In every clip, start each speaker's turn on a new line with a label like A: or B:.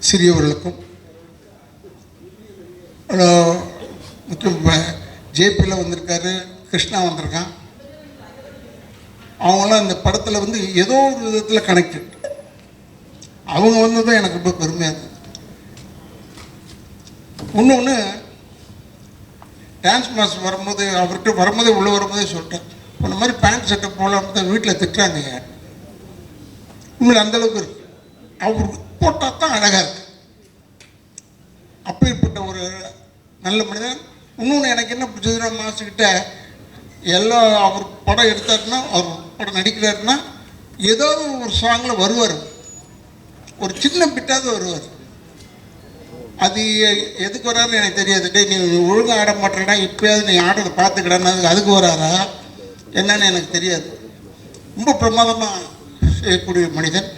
A: சிறியவர்களுக்கும் முக்கியம் ஜேபியில் வந்திருக்காரு, கிருஷ்ணா வந்திருக்கான். அவங்களாம் இந்த படத்தில் வந்து ஏதோ ஒரு விதத்தில் கனெக்டட். அவங்க வந்ததும் எனக்கு ரொம்ப பெருமையாக இருந்தது. இன்னொன்று, டான்ஸ் மாஸ்டர் வரும்போது அவர்கிட்ட வரும்போதே உள்ளே வரும்போதே சொல்லிட்டேன், இந்த மாதிரி பேண்ட் சட்டை போகலான்னு தான் வீட்டில் திட்டுறாங்க. உண்மையில் அந்தளவுக்கு இருக்கு. அவர் போட்டால் தான் அழகாக இருக்கு. அப்படிப்பட்ட ஒரு நல்ல மனிதன். இன்னொன்று எனக்கு என்ன பிடிச்சதுன்னா, மாஸ்டர்கிட்ட எல்லாம் அவர் படம் எடுத்தாருன்னா, அவர் படம் நடிக்கிறாருன்னா ஏதாவது ஒரு சாங்கில் வருவார், ஒரு சின்ன பிட்டாவது வருவார். அது எதுக்கு வராருன்னு எனக்கு தெரியாது. டே நீ ஒழுங்காக ஆட மாட்டேடா, இப்போயாவது நீ ஆடுறதை பார்த்துக்கிடான்னு அதுக்கு வராரா என்னன்னு எனக்கு தெரியாது. ரொம்ப பிரமாதமாக செய்யக்கூடிய மனிதன்.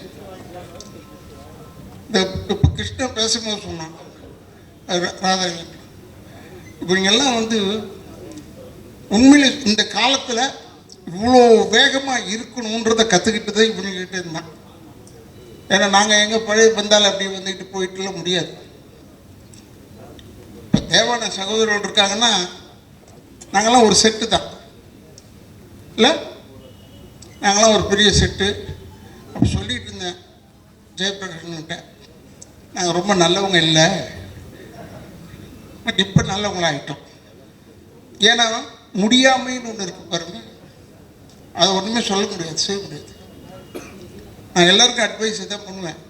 A: இந்த இப்போ கிருஷ்ணன் பேசும்போது சொன்னான், ராதா இவங்கெல்லாம் வந்து உண்மையில் இந்த காலத்தில் இவ்வளோ வேகமாக இருக்கணுன்றதை கற்றுக்கிட்டு தான் இவங்ககிட்ட இருந்தான். ஏன்னா நாங்கள் எங்கள் பழைய பந்தால் அப்படி வந்துட்டு போயிட்டுலாம் முடியாது. இப்போ தேவான சகோதரர்கள் இருக்காங்கன்னா நாங்கள்லாம் ஒரு செட்டு தான் இல்லை, நாங்களாம் ஒரு பெரிய செட்டு. அப்படி சொல்லிகிட்டு இருந்தேன் ஜெயபிரகாஷ்கிட்ட, நாங்கள் ரொம்ப நல்லவங்க இல்லை, பட் இப்போ நல்லவங்களாகிட்டோம். ஏன்னா முடியாமைன்னு ஒன்று இருக்குது பாருங்க, அதை ஒன்றுமே சொல்ல முடியாது, செய்ய முடியாது. நான் எல்லாருக்கும் அட்வைஸ் தான் பண்ணுவேன்.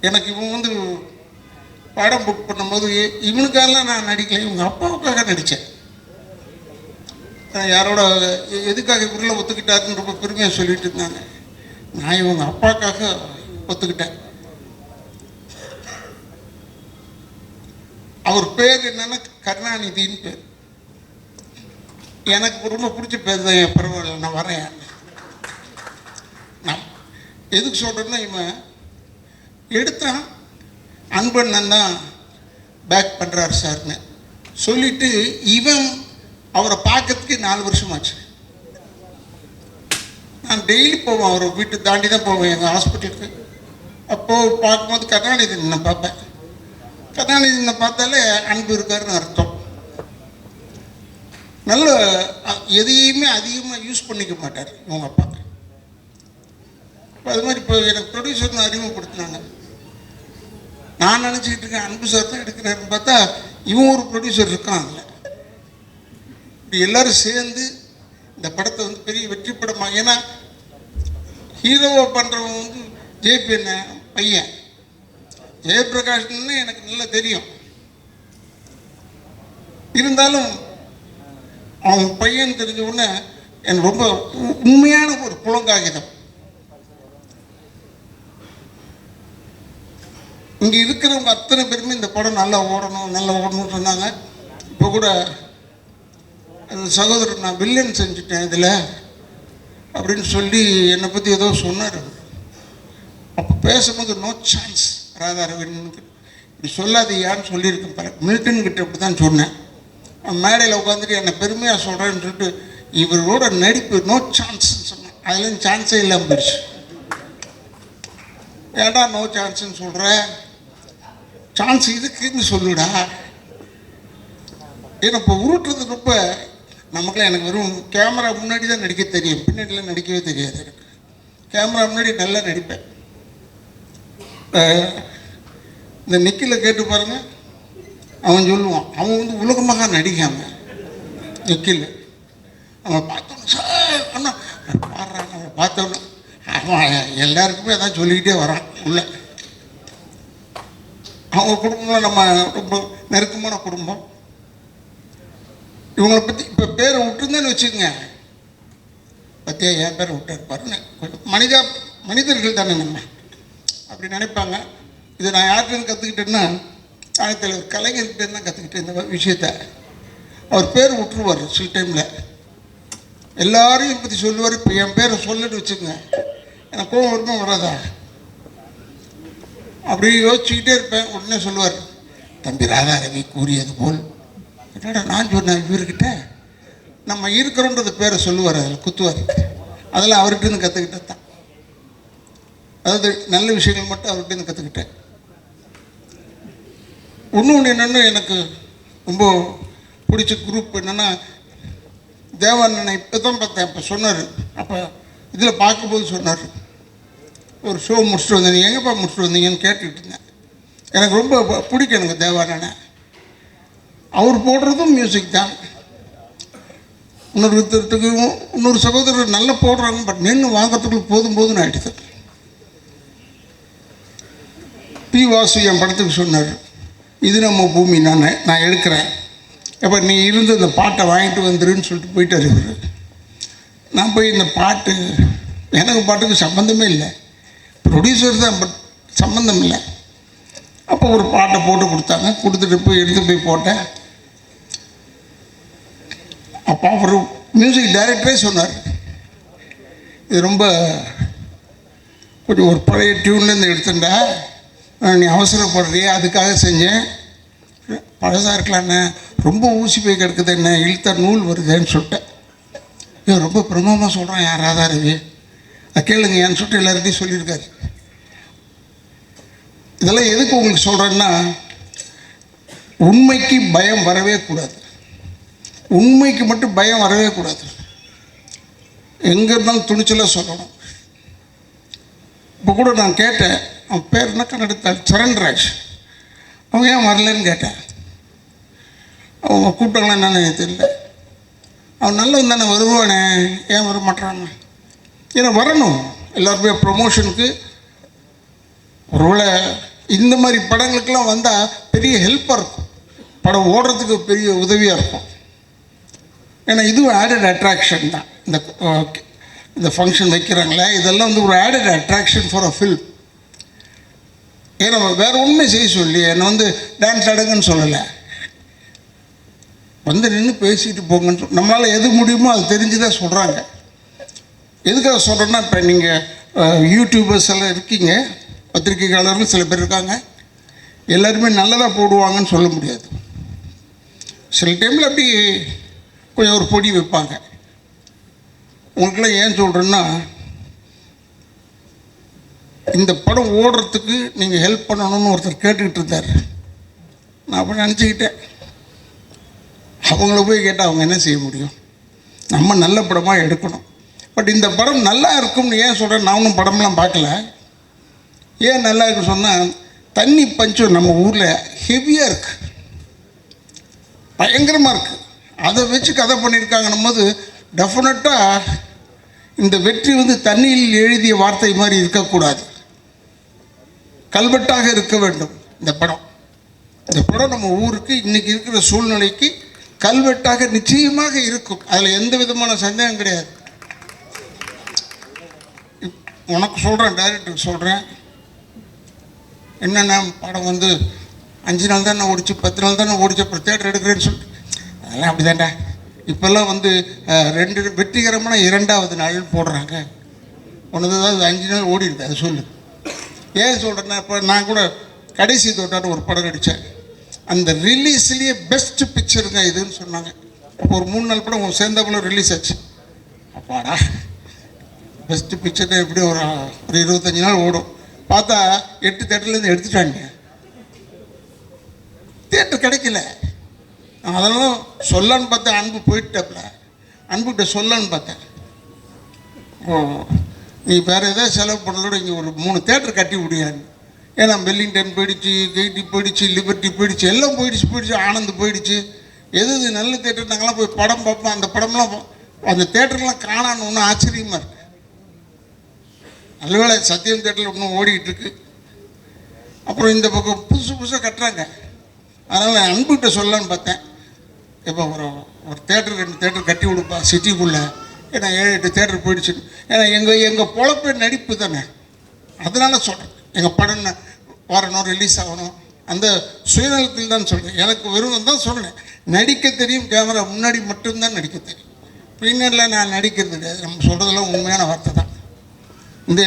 A: எனக்கு இவங்க வந்து படம் புக் பண்ணும்போது இவனுக்காகலாம் நான் நடிக்கல, இவங்க அப்பாவுக்காக நடித்தேன். யாரோட எதுக்காக இவங்கள ஒத்துக்கிட்டாருன்னு ரொம்ப பெருமையாக சொல்லிட்டு இருந்தாங்க. நான் இவங்க அப்பாவுக்காக ஒத்துக்கிட்டேன். அவர் பேர் என்னன்னா கருணாநிதின்னு பேர். எனக்கு ரொம்ப பிடிச்ச பேர் தான். என் பரவாயில்ல, நான் வரேன். நான் எதுக்கு சொல்கிறேன்னா, இவன் எடுத்தான் அன்பண்ணன் தான் பேக் பண்ணுறாரு சார்னு சொல்லிவிட்டு இவன் அவரை பார்க்கறதுக்கு 4 வருஷமாச்சு. நான் டெய்லி போவேன், அவரை வீட்டு தாண்டி தான் போவேன் எங்கள் ஹாஸ்பிட்டலுக்கு. அப்போது பார்க்கும்போது கருணாநிதி நான் பார்ப்பேன். கருணாநிதி பார்த்தாலே அன்பு இருக்காருன்னு அர்த்தம். நல்ல எதையுமே அதிகமாக யூஸ் பண்ணிக்க மாட்டார் உங்கள் அப்பா. இப்போ அது மாதிரி இப்போ எனக்கு ப்ரொடியூசர்னு அறிமுகப்படுத்தினாங்க. நான் நினச்சிக்கிட்டு இருக்கேன் அன்பு சார் தான் எடுக்கிறாருன்னு பார்த்தா இவன் ஒரு ப்ரொடியூசர் இருக்கான். அதில் இப்படி எல்லோரும் சேர்ந்து இந்த படத்தை வந்து பெரிய வெற்றி படமாக, ஏன்னா ஹீரோவை பண்ணுறவங்க வந்து ஜேபி என்ன பையன், ஜெயபிரகாஷ்னு எனக்கு நல்லா தெரியும். இருந்தாலும் அவன் பையன் தெரிஞ்ச உடனே எனக்கு ரொம்ப உண்மையான ஒரு புலங்காகிதம். இங்கே இருக்கிறவங்க அத்தனை பேருமே இந்த படம் நல்லா ஓடணும்னு சொன்னாங்க. இப்போ கூட அந்த சகோதரர் நான் வில்லன் செஞ்சுட்டேன் இதில் அப்படின்னு சொல்லி என்னை பற்றி ஏதோ சொன்னார். அப்போ பேசும்போது நோ சான்ஸ் ராதா ரவீந்திரனுக்கு இப்படி சொல்லாதீயான்னு சொல்லியிருக்கேன் பாரு. மில்டன் கிட்ட இப்படி தான் சொன்னேன். மேடையில் உட்காந்துட்டு என்னை பெருமையாக சொல்கிறேன்னு சொல்லிட்டு இவரோட நடிப்பு நோ சான்ஸ்ன்னு சொன்னேன். அதுலேருந்து சான்ஸே இல்லாமல் போயிடுச்சு. ஏன்டா நோ சான்ஸ்ன்னு சொல்கிற, சான்ஸ் இதுக்குன்னு சொல்லுடா. ஏன்னா இப்போ உருட்டுறது ரொம்ப நமக்குலாம், எனக்கு வெறும் கேமரா முன்னாடி தான் நடிக்க தெரியும், பின்னாடிலாம் நடிக்கவே தெரியாது. எனக்கு கேமரா முன்னாடி நல்லா நடிப்பேன். இந்த நிக்கில் கேட்டு பாருங்கள், அவன் சொல்லுவான், அவன் வந்து உலகமாக நடிக்காம நிக்கில் அவன் பார்த்தோம் சார் அண்ணா பாடுறான். அவன் பார்த்தோன்னு அவன் எல்லாருக்குமே அதான் சொல்லிக்கிட்டே வரான் உள்ள. அவங்க குடும்பம் நம்ம ரொம்ப நெருக்கமான குடும்பம். இவங்களை பற்றி இப்போ பேரை விட்டுருந்தேன்னு வச்சுக்கோங்க, பற்றியா என் பேரை விட்டார் பாருங்க. மனிதர்கள் தானே நம்ம அப்படி நினைப்பாங்க. இதை நான் யார்கிட்ட கற்றுக்கிட்டேன்னா, தலைவர் கலைஞர்கிட்ட தான் கற்றுக்கிட்டேன் இந்த விஷயத்த. அவர் பேர் விட்டுருவார் சில டைமில், எல்லாரையும் பற்றி சொல்லுவார். இப்போ என் பேரை சொல்லிட்டு வச்சுக்கோங்க, எனக்கு கோவம் வருமா வராதா அப்படி யோசிச்சுக்கிட்டே இருப்பேன். உடனே சொல்லுவார், தம்பி ராதா ரவி கூறியது போல். என்னடா நான் சொன்னேன் இவர்கிட்ட, நம்ம இருக்கிறோன்றது பேரை சொல்லுவார், அதில் குத்துவார். அதெல்லாம் அவர்கிட்ட கற்றுக்கிட்டது தான். அதாவது நல்ல விஷயங்கள் மட்டும் அவர்கிட்ட கற்றுக்கிட்டேன். ஒன்று என்னென்னு எனக்கு ரொம்ப பிடிச்ச குரூப் என்னென்னா, தேவானனை இப்போ தான் பார்த்தேன். அப்போ சொன்னார், அப்போ இதில் பார்க்கும்போது சொன்னார், ஒரு ஷோ முடிச்சுட்டு வந்தேன், நீங்கள் எங்கேப்பா முடிச்சுட்டு வந்தீங்கன்னு கேட்டுக்கிட்டு இருந்தேன். எனக்கு ரொம்ப பிடிக்கும் எனக்கு தேவானனை. அவர் போடுறதும் மியூசிக் தான். இன்னொரு சகோதரர் நல்லா போடுறாங்க, பட் நின்று வாங்கிறதுக்குள்ள போதும்னு ஆகிடுது. பி. வாசு என் படத்துக்கு சொன்னார், இது நம்ம பூமி, நான் எடுக்கிறேன், அப்போ நீ இருந்து இந்த பாட்டை வாங்கிட்டு வந்துருன்னு சொல்லிட்டு போயிட்டார் இவர். நான் போய் இந்த பாட்டு, எனக்கு பாட்டுக்கு சம்மந்தமே இல்லை, ப்ரொடியூசர் தான், பட் சம்மந்தம் இல்லை. அப்போ ஒரு பாட்டை போட்டு கொடுத்தாங்க, கொடுத்துட்டு போய் எடுத்து போய் போட்டேன். அப்போ அவர் மியூசிக் டைரக்டரே சொன்னார், இது ரொம்ப கொஞ்சம் ஒரு பழைய டியூன்லேருந்து எடுத்துட்டா, நீ அவசரப்படுறியே, அதுக்காக செஞ்சேன், பழசாக இருக்கலாண்ணே, ரொம்ப ஊசி போய் கிடக்குது, என்ன இழுத்தா நூல் வருதுன்னு சொல்லிட்டேன். இவன் ரொம்ப பிரமமாக சொல்கிறான், யார் ராதாரவி, அதை கேளுங்க ஏன்னு சொல்லிட்டு எல்லார்கிட்டையும் சொல்லியிருக்காரு. இதெல்லாம் எதுக்கு உங்களுக்கு சொல்கிறேன்னா, உண்மைக்கு பயம் வரவே கூடாது. உண்மைக்கு மட்டும் பயம் வரவே கூடாது. எங்கே இருந்தாலும் துணிச்சலாக சொல்லணும். இப்போ கூட நான் கேட்டேன், அவன் பேர் என்ன கன்னடத்தால், சரண்ராஜ், அவங்க ஏன் வரலன்னு கேட்டேன். அவங்க கூப்பிட்டாங்களா என்னன்னு தெரியல. அவன் நல்லவன் தானே, வருவானே, ஏன் வர மாட்டான்னு. ஏன்னா வரணும், எல்லாருமே ப்ரொமோஷனுக்கு. ஒருவேளை இந்த மாதிரி படங்களுக்கெல்லாம் வந்தால் பெரிய ஹெல்ப்பாக இருக்கும், படம் ஓடுறதுக்கு பெரிய உதவியாக இருக்கும். ஏன்னா இதுவும் ஆடட் அட்ராக்ஷன் தான். இந்த ஃபங்க்ஷன் வைக்கிறாங்களே, இதெல்லாம் வந்து ஒரு added attraction for a film. ஏன்னா வேறு ஒன்றுமே செய்ய சொல்லி என்னை வந்து டான்ஸ் ஆடுங்கன்னு சொல்லலை, வந்து நின்று பேசிட்டு போங்கன்னு நம்மளால் எது முடியுமோ அது தெரிஞ்சு தான் சொல்கிறாங்க. எதுக்காக சொல்கிறேன்னா, இப்போ நீங்கள் யூடியூபர்ஸ் எல்லாம் இருக்கீங்க, பத்திரிகையாளர்கள் சில பேர் இருக்காங்க, எல்லாருமே நல்லதாக போடுவாங்கன்னு சொல்ல முடியாது. சில டைமில் அப்படி கொஞ்சம் ஒரு பொடி வைப்பாங்க. உங்களுக்கெல்லாம் ஏன் சொல்கிறேன்னா, இந்த படம் ஓடுறதுக்கு நீங்கள் ஹெல்ப் பண்ணணும்னு ஒருத்தர் கேட்டுக்கிட்டு இருந்தார். நான் அப்படி நினச்சிக்கிட்டேன், அவங்கள போய் கேட்டால் அவங்க என்ன செய்ய முடியும், நம்ம நல்ல படமாக எடுக்கணும். பட் இந்த படம் நல்லா இருக்கும்னு ஏன் சொல்கிறேன், நான் ஒன்றும் படம்லாம் பார்க்கல. ஏன் நல்லா இருக்குன்னு சொன்னால், தண்ணி பஞ்சம் நம்ம ஊரில் ஹெவியாக இருக்குது, பயங்கரமாக இருக்குது. அதை வச்சு கதை பண்ணியிருக்காங்கன்னும் போது டெஃபினட்டாக இந்த வெற்றி வந்து தண்ணியில் எழுதிய வார்த்தை மாதிரி இருக்கக்கூடாது, கல்வெட்டாக இருக்க வேண்டும். இந்த படம் நம்ம ஊருக்கு இன்றைக்கி இருக்கிற சூழ்நிலைக்கு கல்வெட்டாக நிச்சயமாக இருக்கும், அதில் எந்த விதமான சந்தேகம் கிடையாது. உனக்கு சொல்கிறேன், டைரக்டருக்கு சொல்கிறேன், என்னென்ன படம் வந்து 5 நாள் தானே ஓடிச்சு, 10 நாள் தானே ஓடிச்சு, அப்புறம் தேட்டர் எடுக்கிறேன்னு சொல்லிட்டு, அதெல்லாம் அப்படி தான்டா. இப்போல்லாம் வந்து வெற்றிகரமான 2வது நாள் போடுறாங்க, ஒன்று தான் 5 நாள் ஓடிடுது. அது சொல்லு, ஏன் சொல்கிறேன்னா, இப்போ நான் கூட கடைசி தோட்டான்னு ஒரு படம் நடித்தேன், அந்த ரிலீஸ்லேயே பெஸ்ட்டு பிக்சருங்க இதுன்னு சொன்னாங்க. அப்போ ஒரு 3 நாள் படம் சேர்ந்தாப்புல ரிலீஸ் ஆச்சு. அப்பாடா, பெஸ்ட்டு பிக்சர் எப்படி ஒரு 25 நாள் ஓடும். பார்த்தா 8 தேட்டர்லேருந்து எடுத்துட்டாங்க, தேட்டர் கிடைக்கல. அதனால சொல்லன்னு பார்த்தேன், அன்பு போயிட்டாப்புல, அன்புகிட்ட சொல்லன்னு பார்த்தேன், நீ வேறு எதாவது செலவு பண்ணலோட இங்கே ஒரு 3 தேட்டர் கட்டி விடியான்னு. ஏன்னா வெல்லிங்டன் போயிடுச்சு, கெய்டி போயிடுச்சு, லிபர்ட்டி போயிடுச்சு, எல்லாம் போயிடுச்சு, ஆனந்த் போயிடுச்சு. எது நல்ல தேட்டர் நாங்களாம் போய் படம் பார்ப்போம், அந்த படம்லாம் அந்த தேட்டர்லாம் காணான்னு ஒன்றும் ஆச்சரியமாக இருக்குது. நல்லவேளை சத்தியம் தேட்டரில் இன்னும் ஓடிக்கிட்டு இருக்கு. அப்புறம் இந்த பக்கம் புதுசாக கட்டுறாங்க. அதனால் அன்புகிட்ட சொல்லலான்னு பார்த்தேன், இப்போ ஒரு தேட்டர் 2 தேட்டர் கட்டி கொடுப்பா சிட்டிக்குள்ளே, ஏன்னா 7-8 தேட்டர் போயிடுச்சு. ஏன்னா எங்கள் பொழப்பே நடிப்பு தானே, அதனால சொல்கிறேன், எங்கள் படம் வரணும், ரிலீஸ் ஆகணும், அந்த சுயநலத்தில் தான் சொல்கிறேன். எனக்கு வெறும் தான் சொல்கிறேன், நடிக்க தெரியும், கேமரா முன்னாடி மட்டும்தான் நடிக்க தெரியும், பின்னரில் நான் நடிக்கிறது கிடையாது. நம்ம சொல்கிறதெல்லாம் உண்மையான வார்த்தை தான். இந்த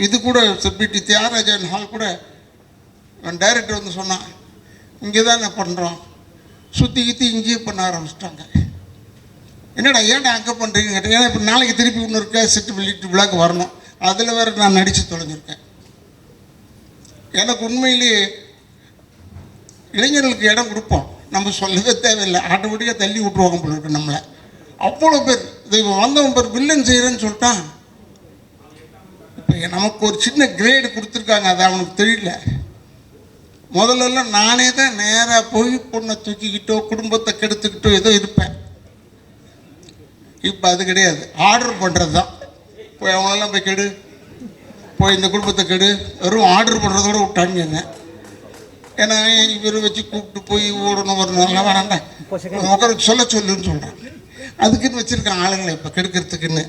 A: இது கூட பிடி தியாகராஜன் ஹால் கூட டைரக்டர் வந்து சொன்னான், இங்கே தான் நான் பண்ணுறோம், சுற்றி கித்தி இங்கேயே பண்ண ஆரம்பிச்சிட்டாங்க. என்னடா ஏன்டா அங்கே பண்ணுறீங்க கேட்டேன். ஏன்னா இப்போ நாளைக்கு திருப்பி இன்னொரு செட்டு விளையாட்டு விழாக்கு வரணும், அதில் வேறு நான் நடித்து தொலைஞ்சிருக்கேன். எனக்கு உண்மையிலேயே இளைஞர்களுக்கு இடம் கொடுப்போம், நம்ம சொல்லவே தேவையில்லை, ஆட்டோமேட்டிக்காக தள்ளி விட்டுருவாங்க போல இருக்கு நம்மளை. அவ்வளோ பேர் இது வந்தவன் பேர் வில்லன் செய்கிறேன்னு சொல்லிட்டான். இப்போ நமக்கு ஒரு சின்ன கிரேடு கொடுத்துருக்காங்க, அது அவனுக்கு தெரியல. முதல்லலாம் நானே தான் நேராக போய் பொண்ணை தூக்கிக்கிட்டோ குடும்பத்தை கெடுத்துக்கிட்டோ ஏதோ இருப்பேன். இப்போ அது கிடையாது, ஆர்டர் பண்ணுறது தான். போய் அவங்களெல்லாம் போய் கெடு, போய் இந்த குடும்பத்தை கெடு, வெறும் ஆர்டர் பண்ணுறதோட விட்டாங்க. ஏன்னா இவர் வச்சு கூப்பிட்டு போய் ஓடணும் வரணும்லாம் வேணாண்டா, உட்கார சொல்லுன்னு சொல்கிறான். அதுக்குன்னு வச்சுருக்கான் ஆளுங்களை இப்போ கெடுக்கிறதுக்குன்னு.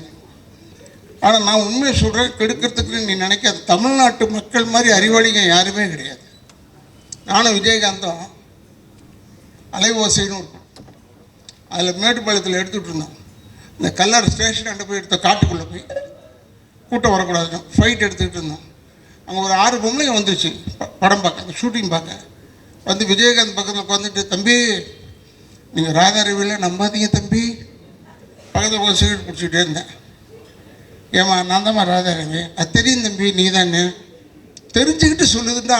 A: ஆனால் நான் உண்மையை சொல்கிறேன், கெடுக்கிறதுக்குன்னு நீ நினைக்காது. தமிழ்நாட்டு மக்கள் மாதிரி அறிவாளிங்க யாருமே கிடையாது. நானும் விஜயகாந்தும் அலைவோசைன்னு இருக்கும், அதில் மேட்டுப்பாளையத்தில் எடுத்துகிட்டு இருந்தோம். இந்த கல்லார் ஸ்டேஷன் அங்கே போய் எடுத்த காட்டுக்குள்ளே போய் கூட்டம் வரக்கூடாதுன்னு ஃபைட் எடுத்துக்கிட்டு இருந்தோம். அங்கே ஒரு 6 பொம்பளைங்க வந்துருச்சு படம் பார்க்க, ஷூட்டிங் பார்க்க. வந்து விஜயகாந்த் பக்கத்தில் உட்காந்துட்டு, தம்பி நீங்கள் ராதாரவியில் நம்பாதீங்க தம்பி. பக்கத்தில் ஒரு சிகரெட் குடிச்சிக்கிட்டே இருந்தேன். ஏமா நான் தான்மா ராதாரவி. அது தெரியும் தம்பி, நீ தானே தெரிஞ்சுக்கிட்டு சொல்லுதுன்னா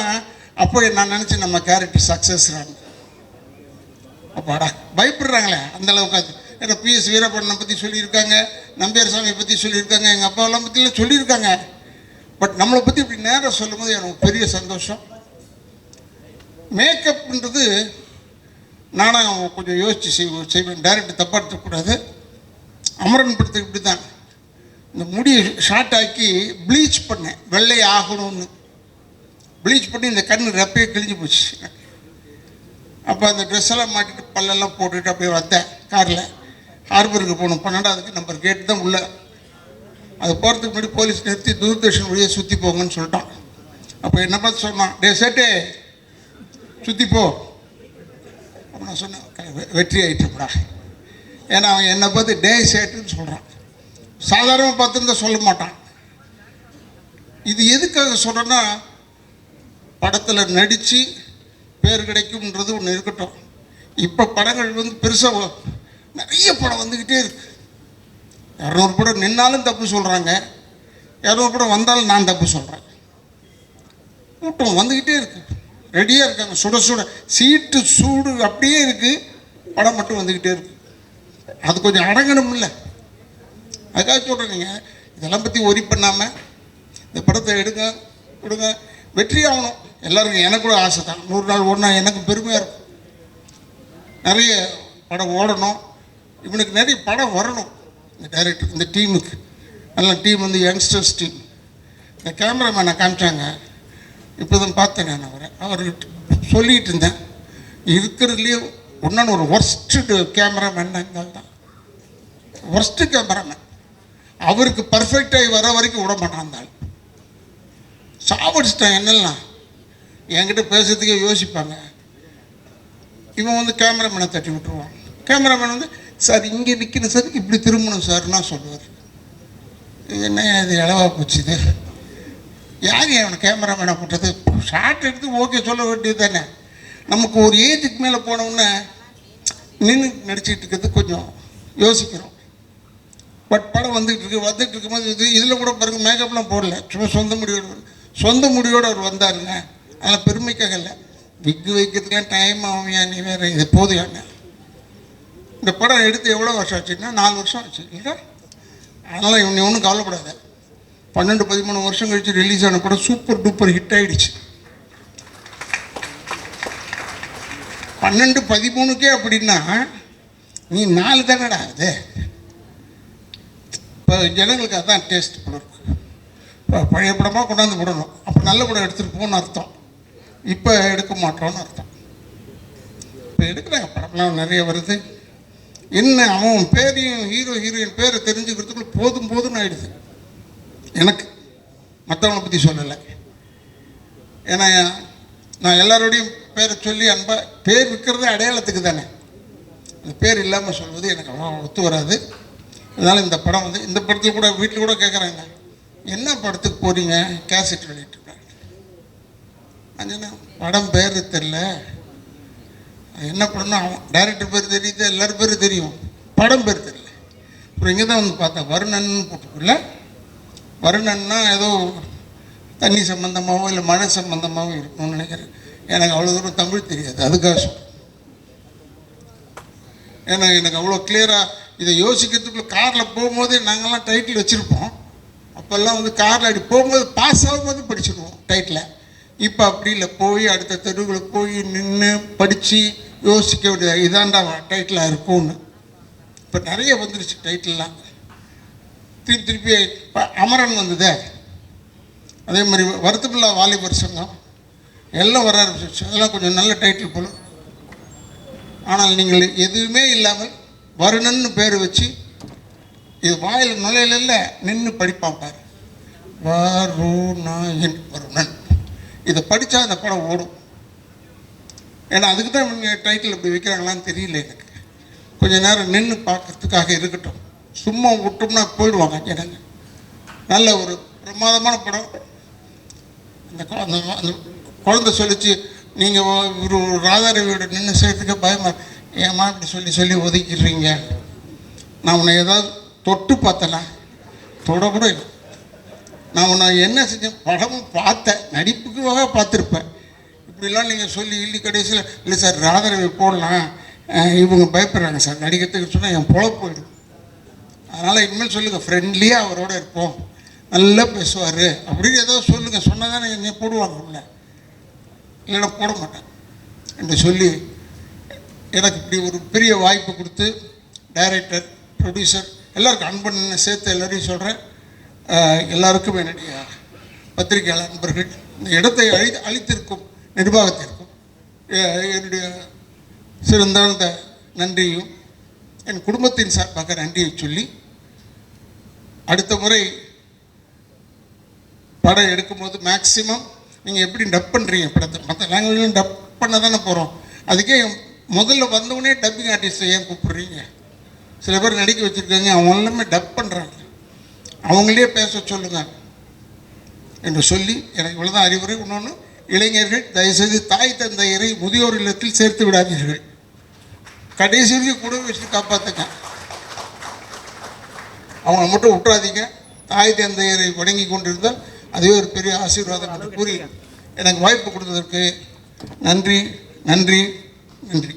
A: அப்போ நான் நினச்சேன் நம்ம கேரக்டர் சக்ஸஸ்றாங்க. அப்பாடா பயப்படுறாங்களே அந்தளவுக்கு. அது ஏன்னா PS வீரப்பண்ணனை பற்றி சொல்லியிருக்காங்க, நம்பியார் சாமியை பற்றி சொல்லியிருக்காங்க, எங்கள் அப்பாவெல்லாம் பற்றிலாம் சொல்லியிருக்காங்க. பட் நம்மளை பற்றி இப்படி நேராக சொல்லும் போது எனக்கு பெரிய சந்தோஷம். மேக்கப்ன்றது நானும் கொஞ்சம் யோசித்து செய்வேன். டைரக்டர் தப்பாக எடுத்துக்கூடாது. அமரன் படத்துக்கு இப்படி தான் இந்த முடியை ஷார்ட் ஆக்கி ப்ளீச் பண்ணேன், வெள்ளை ஆகணும்னு. ப்ளீச் பண்ணி இந்த கண்ணு ரெப்பையே கிழிஞ்சு போச்சு. அப்போ அந்த ட்ரெஸ்ஸெல்லாம் மாட்டிட்டு பல்லெல்லாம் போட்டுட்டு அப்படியே வந்தேன் காரில். ஹார்பருக்கு போகணும், 12வது நம்பர் கேட்டு தான் உள்ள. அது போகிறதுக்கு முன்னாடி போலீஸ் நிறுத்தி தூர்தர்ஷன் வழியாக சுற்றி போங்கன்னு சொல்லிட்டான். அப்போ என்ன பார்த்து சொன்னான், டே சேட்டே சுற்றி போ. அப்போ நான் சொன்னேன் வெற்றி ஆகிட்டோம்டா. ஏன்னா அவன் என்னை பார்த்து டே சேட்டுன்னு சொல்கிறான். சாதாரணமாக பார்த்துருந்தா சொல்ல மாட்டான். இது எதுக்காக சொல்கிறேன்னா, படத்தில் நடித்து பேர் கிடைக்கும்ன்றது ஒன்று இருக்கட்டும். இப்போ படங்கள் வந்து பெருசாக நிறைய படம் வந்துக்கிட்டே இருக்கு. 200 படம் நின்னாலும் தப்பு சொல்கிறாங்க, 200 படம் வந்தாலும் நான் தப்பு சொல்கிறேன். கூட்டம் வந்துக்கிட்டே இருக்கு, ரெடியாக இருக்காங்க, சுட சுட சீட்டு சூடு அப்படியே இருக்குது, படம் மட்டும் வந்துக்கிட்டே இருக்கு. அது கொஞ்சம் அடங்கணும் இல்லை? அதுக்காக சொல்கிறேங்க, இதெல்லாம் பற்றி ஒரி பண்ணாமல் இந்த படத்தை எடுங்க கொடுங்க, வெற்றி ஆகணும். எல்லாருக்கும் எனக்கு கூட ஆசை தான், 100 நாள் ஓடினா எனக்கு பெருமையாக இருக்கும். நிறைய படம் ஓடணும், இவனுக்கு நிறைய படம் வரணும். இந்த டைரக்டர் இந்த டீமுக்கு நல்ல டீம் வந்து யங்ஸ்டர்ஸ் டீம். இந்த கேமராமேனை காமிச்சாங்க, இப்போ தான் பார்த்தேன் நான் அவர்கிட்ட சொல்லிகிட்டு இருந்தேன். இருக்கிறதுலேயே ஒன்றான ஒரு ஒர்ஸ்ட்டு கேமராமேன் தான், ஒர்ஸ்ட்டு கேமராமேன். அவருக்கு பர்ஃபெக்டாகி வர வரைக்கும் விட மாட்டான் இருந்தால். சாவடிச்சிட்டான் என்னெல்லாம் என்கிட்ட பேசுறதுக்கே யோசிப்பாங்க. இவன் வந்து கேமராமேனை தட்டி விட்டுருவான். கேமராமேன் வந்து சார் இங்கே நிற்கணும் சார், இப்படி திரும்பணும் சார்னா சொல்லுவார். என்ன இது இளவா போச்சு இது, யார் அவனை கேமராமேனை போட்டது? ஷார்ட் எடுத்து ஓகே சொல்ல வேண்டியது தானே. நமக்கு ஒரு ஏஜுக்கு மேலே போனோம்னா நின்று நடிச்சிட்டு இருக்கிறது கொஞ்சம் யோசிக்கிறோம். பட் படம் வந்துட்டு இருக்கும்போது இதில் கூட பாருங்க, மேக்கப்லாம் போடல, சும்மா சொந்த முடியோடு அவர் வந்தாருங்க. அதனால் பெருமைக்காக இல்லை, விக்கு வைக்கிறதுக்கெலாம் டைம் ஆகும்யா, நீ வேறு இது போதுயாங்க. இந்த படம் எடுத்து எவ்வளோ வருஷம் ஆச்சுன்னா 4 வருஷம் ஆச்சு இல்லை? அதனால் இவன் ஒன்றும் கவலைப்படாத. 12-13 வருஷம் கழிச்சு ரிலீஸ் ஆன படம் சூப்பர் டூப்பர் ஹிட் ஆகிடுச்சு. 12-13க்கே அப்படின்னா நீ 4 தானடா அது. இப்போ ஜனங்களுக்கு அதுதான் டேஸ்ட் போல இருக்கு. இப்போ பழைய படமாக கொண்டாந்து போடணும், அப்போ நல்ல படம் எடுத்துகிட்டு போகணும்னு அர்த்தம். இப்போ எடுக்க மாட்டோம்னு அர்த்தம். இப்போ எடுக்கிறாங்க படம்லாம் நிறைய வருது. என்ன அவன் பேரையும் ஹீரோயின் பேரை தெரிஞ்சுக்கிறதுக்குள்ள போதும்னு ஆயிடுது எனக்கு. மற்றவனை பற்றி சொல்லலை, ஏன்னா நான் எல்லாரோடையும் பேரை சொல்லி அன்பா பேர் விற்கிறது அடையாளத்துக்கு தானே. அந்த பேர் இல்லாமல் சொல்வது எனக்கு அவ்வளோ ஒத்து வராது. அதனால் இந்த படம் வந்து இந்த படத்தில் கூட வீட்டில் கூட கேட்குறாங்க, என்ன படத்துக்கு போகிறீங்க? கேசட் வெளியிட்டுருக்கேன். அது படம் பேர் தெரில, என்ன படம்னா அவன் டைரக்டர் பேர் தெரியுது, எல்லோரும் பேர் தெரியும், படம் பேர் தெரியல. அப்புறம் இங்கே தான் வந்து பார்த்தா வருணன் போட்டுக்கல. வருணன்னா ஏதோ தண்ணி சம்மந்தமாகவும் இல்லை மழை சம்மந்தமாகவும் இருக்கணும்னு நினைக்கிறேன். எனக்கு அவ்வளோ தூரம் தமிழ் தெரியாது, அதுக்காக சொல்கிறேன். ஏன்னா எனக்கு அவ்வளோ கிளியராக இதை யோசிக்கிறதுக்குள்ள காரில் போகும்போதே நாங்கள்லாம் டைட்டில் வச்சுருப்போம். அப்போல்லாம் வந்து காரில் அப்படி போகும்போது பாஸ் ஆகும்போது படிச்சுடுவோம் டைட்டில். இப்போ அப்படி இல்லை, போய் அடுத்த தெருவில் போய் நின்று படித்து யோசிக்க வேண்டியது, இதாண்டா டைட்டிலாக இருக்கும்னு. இப்போ நிறைய வந்துருச்சு டைட்டில்லாம். திருப்பி இப்போ அமரன் வந்ததே, அதே மாதிரி வருத்தமில்லா வாலிபர் சங்கம் எல்லாம் வர ஆரம்பிச்சிருச்சு. அதெல்லாம் கொஞ்சம் நல்ல டைட்டில் போல. ஆனால் நீங்கள் எதுவுமே இல்லாமல் வருணன்னு பேர் வச்சு இது வாயில் நுழையில நின்று படிப்பான் பாரு, வருணன் வருணன். இதை படித்தா அந்த படம் ஓடும். ஏன்னா அதுக்கு தான் இவங்க டைட்டில் இப்படி வைக்கிறாங்களான்னு தெரியல எனக்கு. கொஞ்சம் நேரம் நின்று பார்க்கறதுக்காக இருக்கட்டும். சும்மா விட்டோம்னா போயிடுவாங்க ஜனங்க. நல்ல ஒரு பிரமாதமான படம். அந்த குழந்தை சொல்லிச்சு, நீங்கள் ஒரு ராதாரவியோட நின்று செய்யறதுக்கு பயமா, ஏமா இப்படி சொல்லி ஒதுக்கிடுறீங்க, நான் உன்னை ஏதாவது தொட்டு பார்த்தேனா? தொடக்கூட இல்லை. நான் உன்னை என்ன செஞ்சேன், படமும் பார்த்தேன், நடிப்புக்காக பார்த்துருப்பேன். இப்படிலாம் நீங்கள் சொல்லி இல்லை கடைசியில் இல்லை சார் ராதாரவி போடலாம், இவங்க பயப்படுறாங்க சார் நடிக்கிறதுக்கு சொன்னால் என் பொழப்பு போயிடும். அதனால் இனிமேல் சொல்லுங்கள் ஃப்ரெண்ட்லியாக அவரோட இருப்போம், நல்லா பேசுவார் அப்படின்னு ஏதாவது சொல்லுங்கள். சொன்னால் தானே என்னை போடுவாங்க உள்ள, இல்லைன்னா போட மாட்டேன் என்று சொல்லி எனக்கு இப்படி ஒரு பெரிய வாய்ப்பு கொடுத்து டைரக்டர், ப்ரொடியூசர் எல்லாருக்கும் அன்பன் சேர்த்து எல்லாரையும் சொல்கிறேன். எல்லாருக்கும் என்னுடைய பத்திரிகையாளர் நண்பர்கள், இந்த இடத்தை அளித்திருக்கும் நிர்வாகத்திற்கும் என்னுடைய சிறந்த நன்றியும் என் குடும்பத்தின் சார்பாக நன்றியை சொல்லி, அடுத்த முறை படம் எடுக்கும்போது மேக்சிமம் நீங்கள் எப்படி டப் பண்ணுறீங்க படத்தை, மற்ற லாங்குவேஜ்லையும் டப் பண்ண தானே போகிறோம். அதுக்கே முதல்ல வந்தவுடனே டப்பிங் ஆர்டிஸ்ட்டை ஏன் கூப்பிட்றீங்க? சில பேர் நடிக்க வச்சுருக்காங்க, அவங்க எல்லாமே டப் பண்ணுறாங்க, அவங்களே பேச சொல்லுங்கள் என்று சொல்லி எனக்கு இவ்வளோதான் அறிவுரை. இன்னொன்று, இளைஞர்கள் தயவுசெய்து தாய் தந்தையரை முதியோர் இல்லத்தில் சேர்த்து விடாதீர்கள். கடைசி வரைக்கும் கூட வச்சு காப்பாற்றுங்க, அவங்கள மட்டும் விட்டுறாதீங்க. தாய் தந்தையரை வணங்கி கொண்டிருந்தால் அதுவே ஒரு பெரிய ஆசீர்வாதம் என்று கூறி எனக்கு வாய்ப்பு கொடுத்ததற்கு நன்றி நன்றி நன்றி.